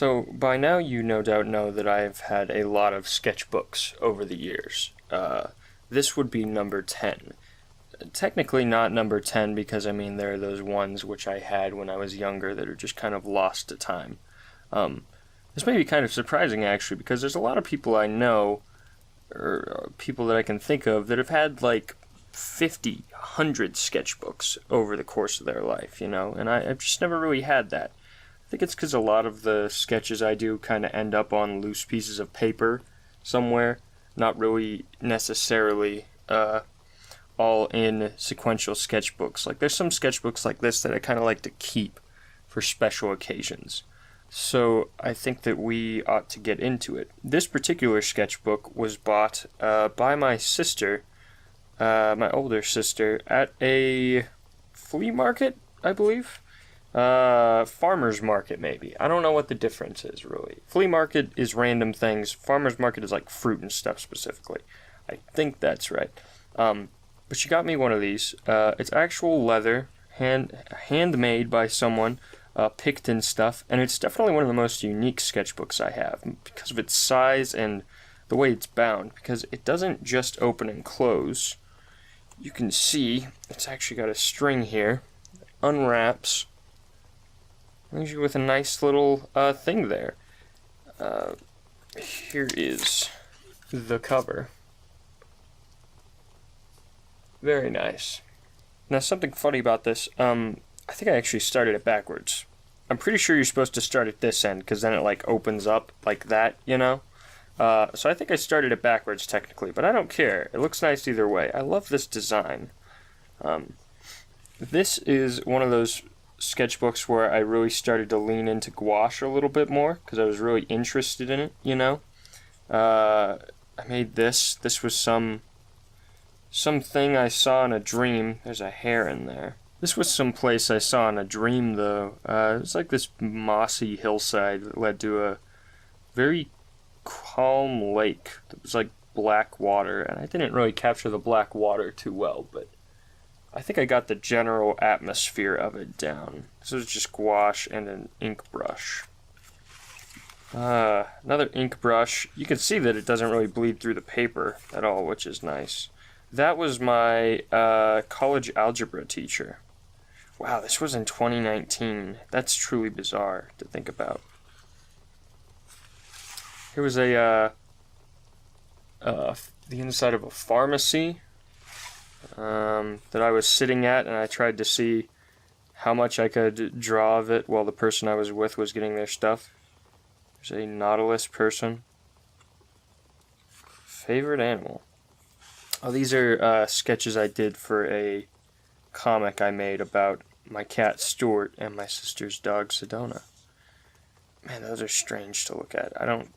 So, by now you no doubt know that I've had a lot of sketchbooks over the years. This would be number 10. Technically not number 10 because, I mean, there are those ones which I had when I was younger that are just kind of lost to time. This may be kind of surprising, actually, because there's a lot of people I know, or people that I can think of, that have had, like, 50, 100 sketchbooks over the course of their life, you know? And I've just never really had that. I think it's because a lot of the sketches I do kind of end up on loose pieces of paper somewhere, not really necessarily all in sequential sketchbooks. Like, there's some sketchbooks like this that I kind of like to keep for special occasions. So I think that we ought to get into it. This particular sketchbook was bought by my sister, my older sister, at a flea market, I believe. Farmer's market, maybe. I don't know what the difference is, really. Flea market is random things. Farmer's market is like fruit and stuff specifically. I think that's right. But she got me one of these. It's actual leather, handmade by someone, picked and stuff, and it's definitely one of the most unique sketchbooks I have because of its size and the way it's bound, because it doesn't just open and close. You can see it's actually got a string here. It unwraps. Leaves you with a nice little thing there. Here is the cover. Very nice. Now, something funny about this, I think I actually started it backwards. I'm pretty sure you're supposed to start at this end, because then it, like, opens up like that, you know? So I think I started it backwards, technically, but I don't care. It looks nice either way. I love this design. This is one of those sketchbooks where I really started to lean into gouache a little bit more, because I was really interested in it, you know? I made this. This was something I saw in a dream. There's a hair in there. This was some place I saw in a dream, though. It was like this mossy hillside that led to a very calm lake that was like black water, and I didn't really capture the black water too well, but I think I got the general atmosphere of it down. This is just gouache and an ink brush. Another ink brush. You can see that it doesn't really bleed through the paper at all, which is nice. That was my college algebra teacher. Wow, this was in 2019. That's truly bizarre to think about. Here was the inside of a pharmacy that I was sitting at, and I tried to see how much I could draw of it while the person I was with was getting their stuff. There's a Nautilus person. Favorite animal. Oh, these are sketches I did for a comic I made about my cat Stuart and my sister's dog Sedona. Man, those are strange to look at. I don't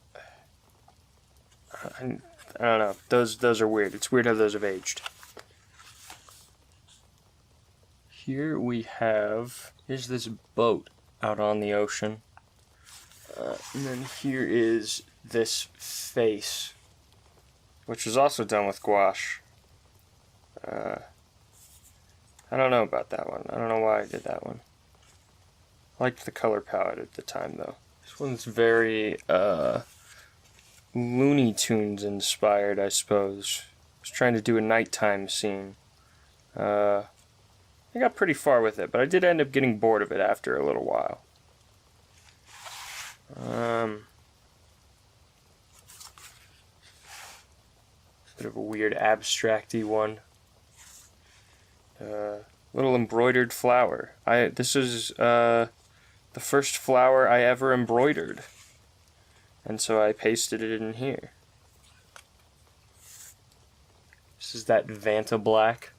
know. Those are weird. It's weird how those have aged. Here we have, here's this boat out on the ocean. And then here is this face, which was also done with gouache. I don't know about that one. I don't know why I did that one. I liked the color palette at the time, though. This one's very Looney Tunes inspired, I suppose. I was trying to do a nighttime scene. I got pretty far with it, but I did end up getting bored of it after a little while. Bit of a weird abstract-y one. Little embroidered flower. This is the first flower I ever embroidered, and so I pasted it in here. This is that Vanta Black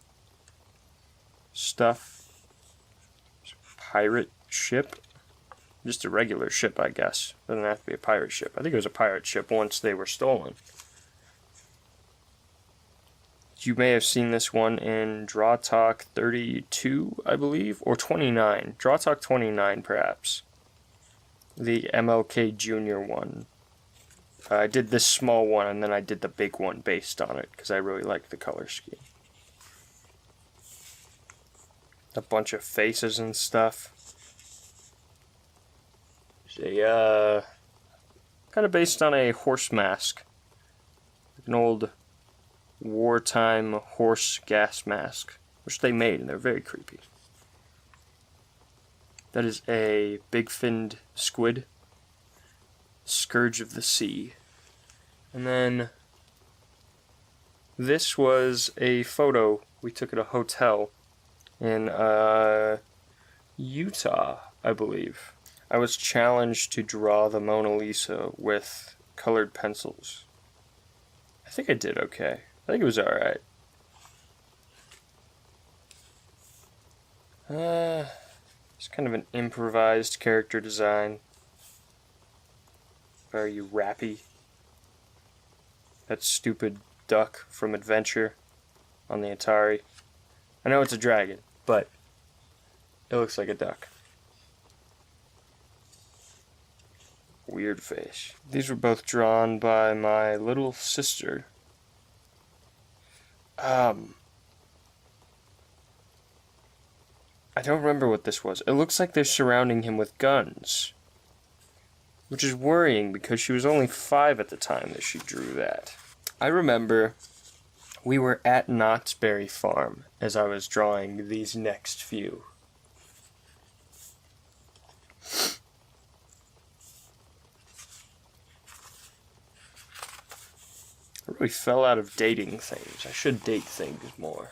stuff. Pirate ship. Just a regular ship, I guess. Doesn't have to be a pirate ship. I think it was a pirate ship once they were stolen. You may have seen this one in DRAWTALK 32, I believe, or 29. DRAWTALK 29, perhaps. The MLK Jr. one. I did this small one, and then I did the big one based on it, because I really liked the color scheme. A bunch of faces and stuff. There's a kind of based on a horse mask. Like an old wartime horse gas mask, which they made, and they're very creepy. That is a big-finned squid, scourge of the sea. And then this was a photo we took at a hotel in Utah, I believe. I was challenged to draw the Mona Lisa with colored pencils. I think I did okay. I think it was alright. It's kind of an improvised character design. Very rappy. That stupid duck from Adventure on the Atari. I know it's a dragon, but it looks like a duck. Weird face. These were both drawn by my little sister. I don't remember what this was. It looks like they're surrounding him with guns. Which is worrying because she was only 5 at the time that she drew that. I remember we were at Knott's Berry Farm as I was drawing these next few. I really fell out of dating things. I should date things more.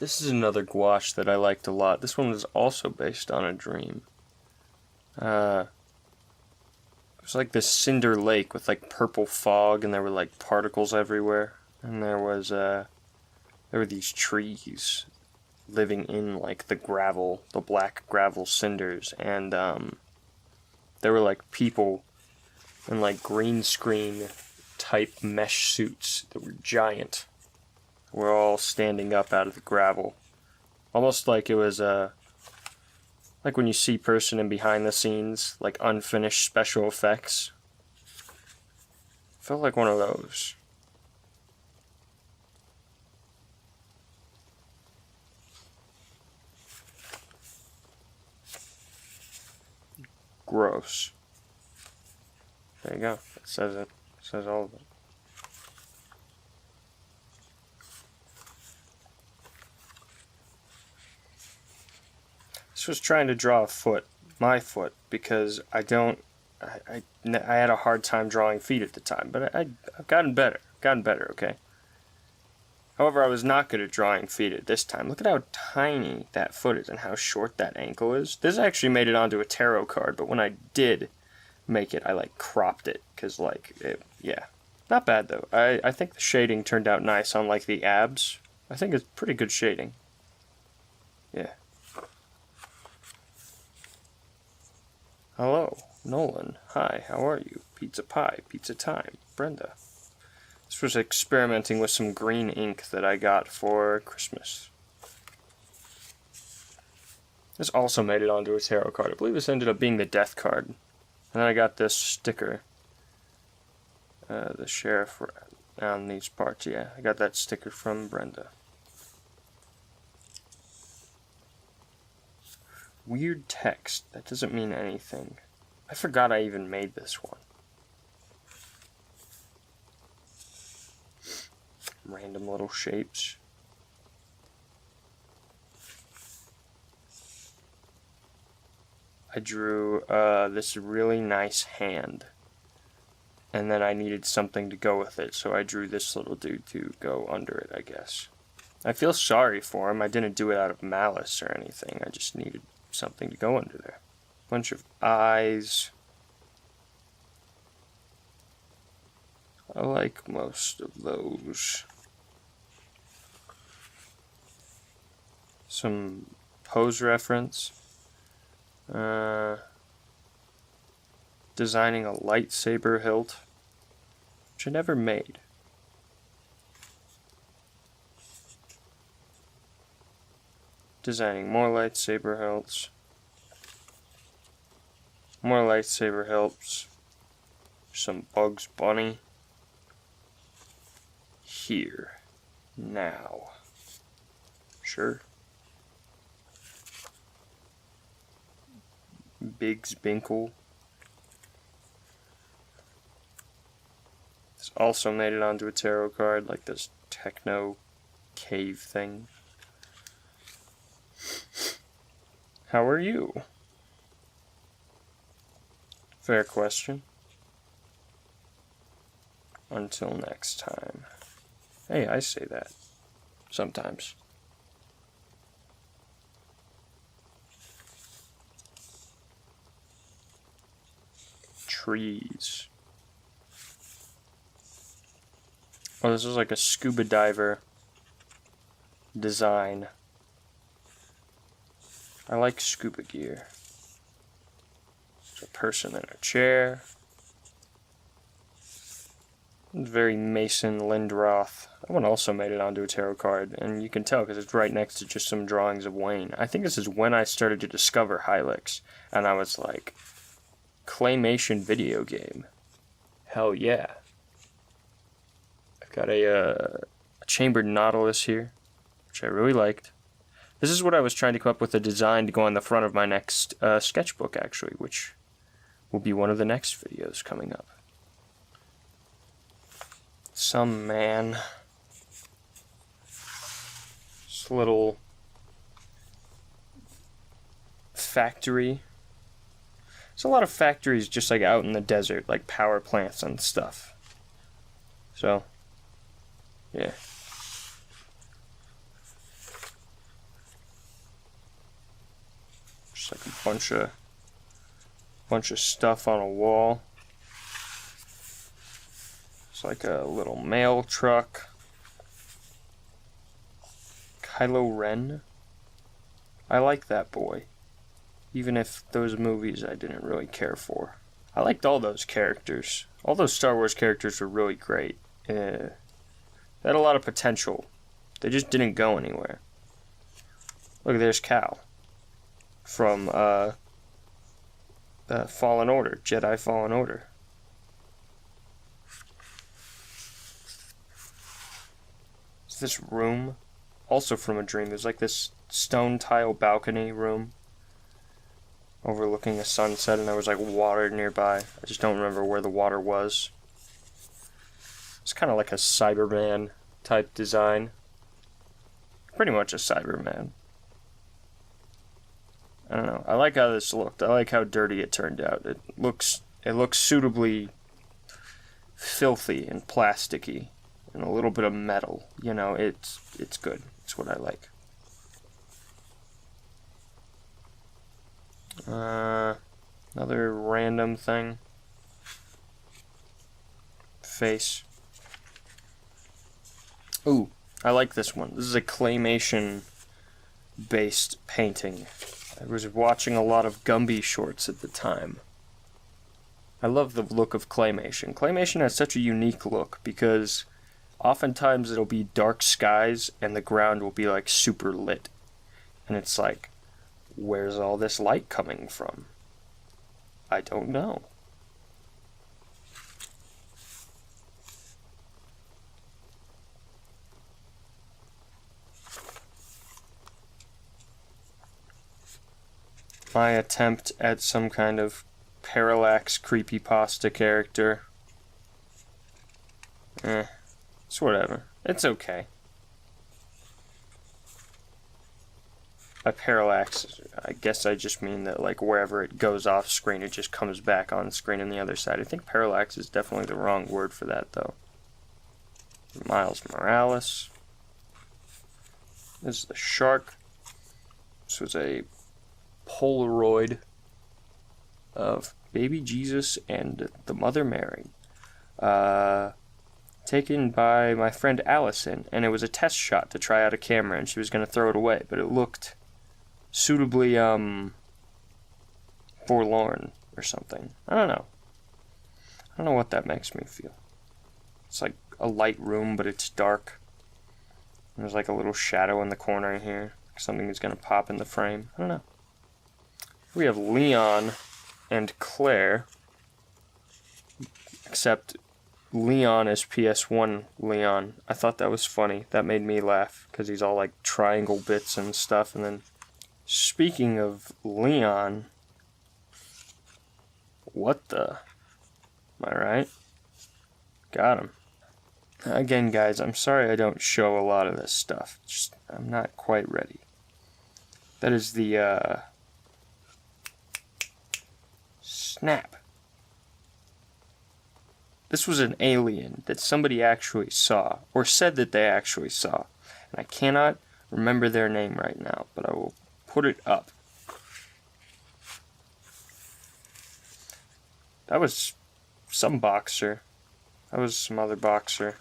This is another gouache that I liked a lot. This one was also based on a dream. It was like this Cinder Lake with like purple fog, and there were like particles everywhere. And there were these trees living in like the gravel, the black gravel cinders, and there were like people in like green screen type mesh suits that were giant. We're all standing up out of the gravel. Almost like it was like when you see person in behind the scenes, like unfinished special effects. Felt like one of those. Gross. There you go. It says it. It says all of it. This was trying to draw a foot, my foot, because I had a hard time drawing feet at the time, but I've gotten better, okay? However, I was not good at drawing feet at this time. Look at how tiny that foot is and how short that ankle is. This actually made it onto a tarot card, but when I did make it, I like cropped it, because yeah. Not bad though. I think the shading turned out nice on like the abs. I think it's pretty good shading. Yeah. Hello, Nolan. Hi, how are you? Pizza pie, pizza time. Brenda. This was experimenting with some green ink that I got for Christmas. This also made it onto a tarot card. I believe this ended up being the death card. And then I got this sticker. The sheriff on these parts, yeah. I got that sticker from Brenda. Weird text. That doesn't mean anything. I forgot I even made this one. Random little shapes. I drew this really nice hand. And then I needed something to go with it, so I drew this little dude to go under it, I guess. I feel sorry for him. I didn't do it out of malice or anything. I just needed something to go under there. Bunch of eyes. I like most of those. Some pose reference. Designing a lightsaber hilt, which I never made. Designing more lightsaber hilts. More lightsaber hilts. Some Bugs Bunny. Here. Now. Sure. Biggs Binkle. also made it onto a tarot card, like this techno cave thing. How are you? Fair question. Until next time. Hey, I say that. Sometimes. Trees. Oh, this is like a scuba diver design. I like scuba gear. There's a person in a chair. Very Mason Lindroth. That one also made it onto a tarot card, and you can tell because it's right next to just some drawings of Wayne. I think this is when I started to discover Hylix, and I was like, claymation video game. Hell yeah. I've got a chambered nautilus here, which I really liked. This is what I was trying to come up with a design to go on the front of my next sketchbook, actually, which will be one of the next videos coming up. Some man. This little factory. There's a lot of factories just like out in the desert, like power plants and stuff. So, yeah. Just like a bunch of stuff on a wall. It's like a little mail truck. Kylo Ren. I like that boy. Even if those movies I didn't really care for. I liked all those characters. All those Star Wars characters were really great. They had a lot of potential. They just didn't go anywhere. Look, there's Cal. From Fallen Order. Jedi Fallen Order. It's this room. Also from a dream. There's like this stone tile balcony room. Overlooking a sunset, and there was like water nearby. I just don't remember where the water was. It's kind of like a Cyberman type design. Pretty much a Cyberman. I don't know. I like how this looked. I like how dirty it turned out. It looks suitably filthy and plasticky, and a little bit of metal. You know, it's good. It's what I like. Another random thing. Face. Ooh, I like this one. This is a claymation based painting. I was watching a lot of Gumby shorts at the time. I love the look of claymation. Claymation has such a unique look because oftentimes it'll be dark skies and the ground will be like super lit. And it's like, where's all this light coming from? I don't know. My attempt at some kind of Parallax creepypasta character. It's whatever. It's okay. By parallax, I guess I just mean that like wherever it goes off screen, it just comes back on screen on the other side. I think parallax is definitely the wrong word for that, though. Miles Morales. This is the shark. This was a Polaroid of baby Jesus and the Mother Mary. Taken by my friend Allison, and it was a test shot to try out a camera, and she was going to throw it away, but it looked suitably forlorn or something. I don't know what that makes me feel. It's like a light room, but it's dark. And there's like a little shadow in the corner here. Something is going to pop in the frame. I don't know. We have Leon and Claire, except Leon is PS1 Leon. I thought that was funny. That made me laugh, because he's all like triangle bits and stuff. And then, speaking of Leon, what the? Am I right? Got him. Again, guys, I'm sorry I don't show a lot of this stuff. Just, I'm not quite ready. That is the, snap. This was an alien that somebody actually saw, or said that they actually saw. And I cannot remember their name right now, but I will put it up. That was some boxer. That was some other boxer.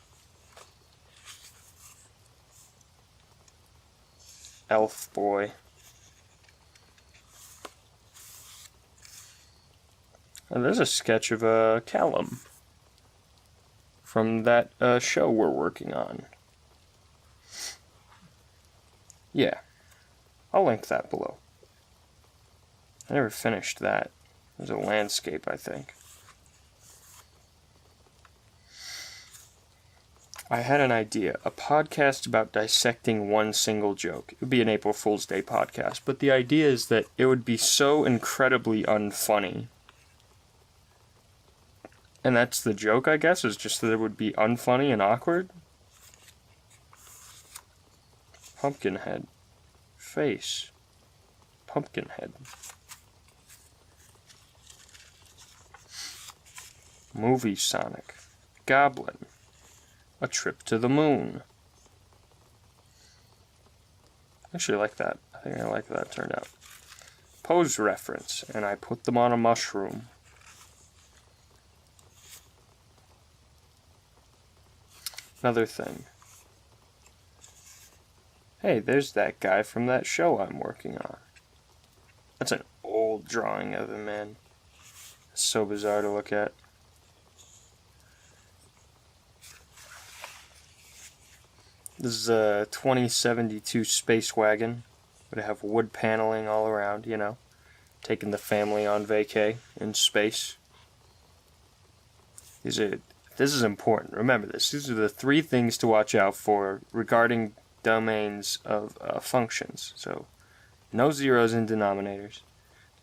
Elf boy. And there's a sketch of Callum from that show we're working on. Yeah, I'll link that below. I never finished that. It was a landscape, I think. I had an idea, a podcast about dissecting one single joke. It would be an April Fool's Day podcast, but the idea is that it would be so incredibly unfunny. And that's the joke, I guess, is just that it would be unfunny and awkward. Pumpkinhead. Face. Pumpkinhead. Movie Sonic. Goblin. A trip to the moon. Actually, I like that. I think I like that turned out. Pose reference, and I put them on a mushroom. Another thing. Hey, there's that guy from that show I'm working on. That's an old drawing of him, man. It's so bizarre to look at. This is a 2072 Space Wagon. Would have wood paneling all around, you know. Taking the family on vacay in space. This is important. Remember this. These are the 3 things to watch out for regarding domains of functions. So, no zeros in denominators.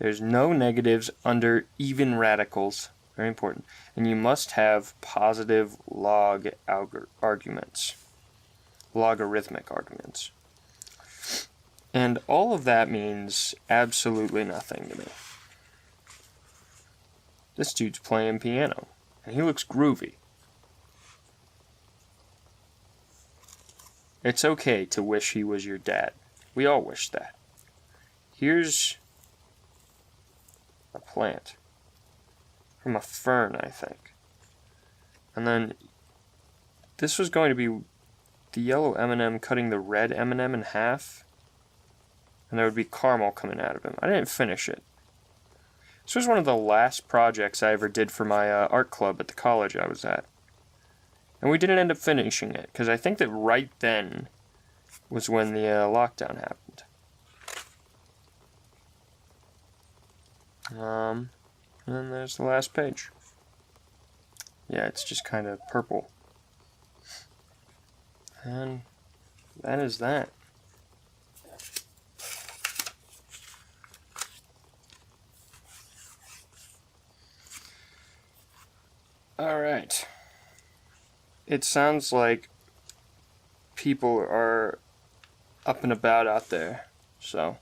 There's no negatives under even radicals. Very important. And you must have positive log arguments. Logarithmic arguments. And all of that means absolutely nothing to me. This dude's playing piano, and he looks groovy. It's okay to wish he was your dad. We all wish that. Here's a plant. From a fern, I think. And then this was going to be the yellow M&M cutting the red M&M in half. And there would be caramel coming out of him. I didn't finish it. This was one of the last projects I ever did for my art club at the college I was at. And we didn't end up finishing it, because I think that right then was when the lockdown happened. And then there's the last page. Yeah, it's just kind of purple. And that is that. Alright. It sounds like people are up and about out there. So,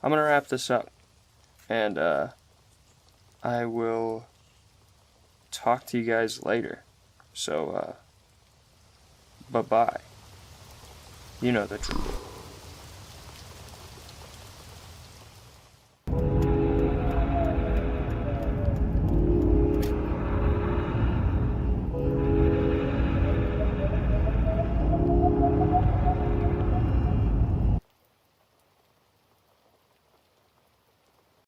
I'm going to wrap this up. And, I will talk to you guys later. So, bye-bye. You know the truth.